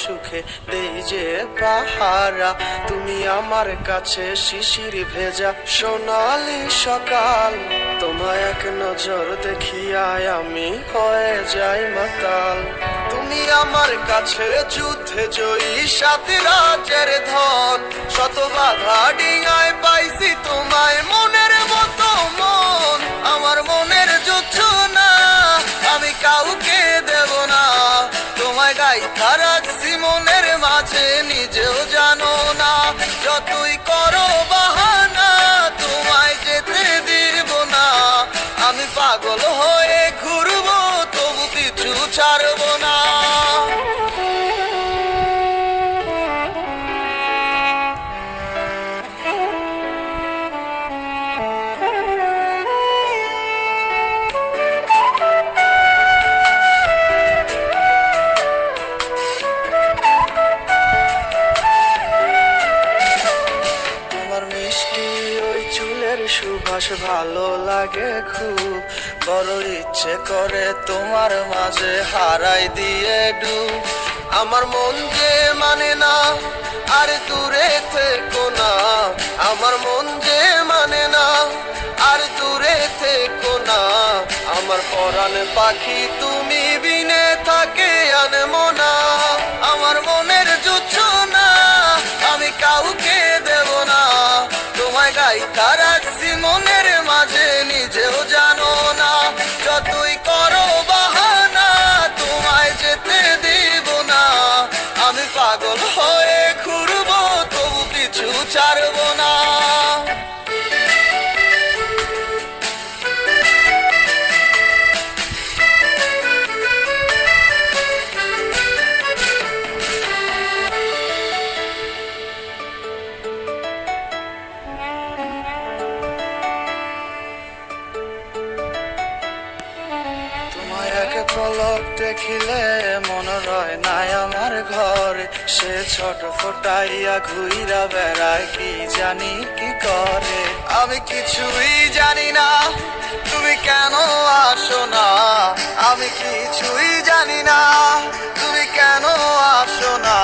সুখে দেই যে পাহারা, তুমি আমার কাছে শিশির ভেজা সোনালি সকাল। তোমায় এক নজর দেখিয়ায় আমি হয়ে যাই মাতাল। তুমি আমার কাছে যুদ্ধে জয়ী সাত রাজের ধন, শত বাধা ডিঙায় পাইছি তোমায় মনের মতো মন। আমার মনের যুদ্ধ না আমি কাউকে দেব না, তোমায় গাইথা রাখছি মনের মাঝে নিজেও জানো না। যতই করো বাহানা তোমায় যেতে দিব না, আমি পাগল হয়ে ঘুরবো তবু কিছু ছাড়বো না। সুবাস ভালো লাগে খুব, বড় ইচ্ছে করে তোমার মাঝে হারাই দিয়ে ডুব। আমার মন যে মানে না আর দূরে থেকো না, আমার মন যে মানে না আর দূরে থেকো না। আমার পরাণ পাখি তুমি বিনে থাকে আনমো না, আমার মনের যুদ্ধ না আমি কাউকে দেব না। তোমায় গাইথা রাখছি মনের মাঝে নিজেও জানো না, যতই করো বাহানা তোমায় যেতে দিব না। আমি পাগল হয়ে ঘুরবো তবু কিছু ছাড়বো না। পলক দেখিলে মন রয় নাই আমার ঘরে, সে ছোট ফোটাইয়া ঘুইরা বেড়ায় কি জানি কি করে। আমি কিছুই জানি না তুমি কেন আসো না, আমি কিছুই জানি না তুমি কেন আসো না।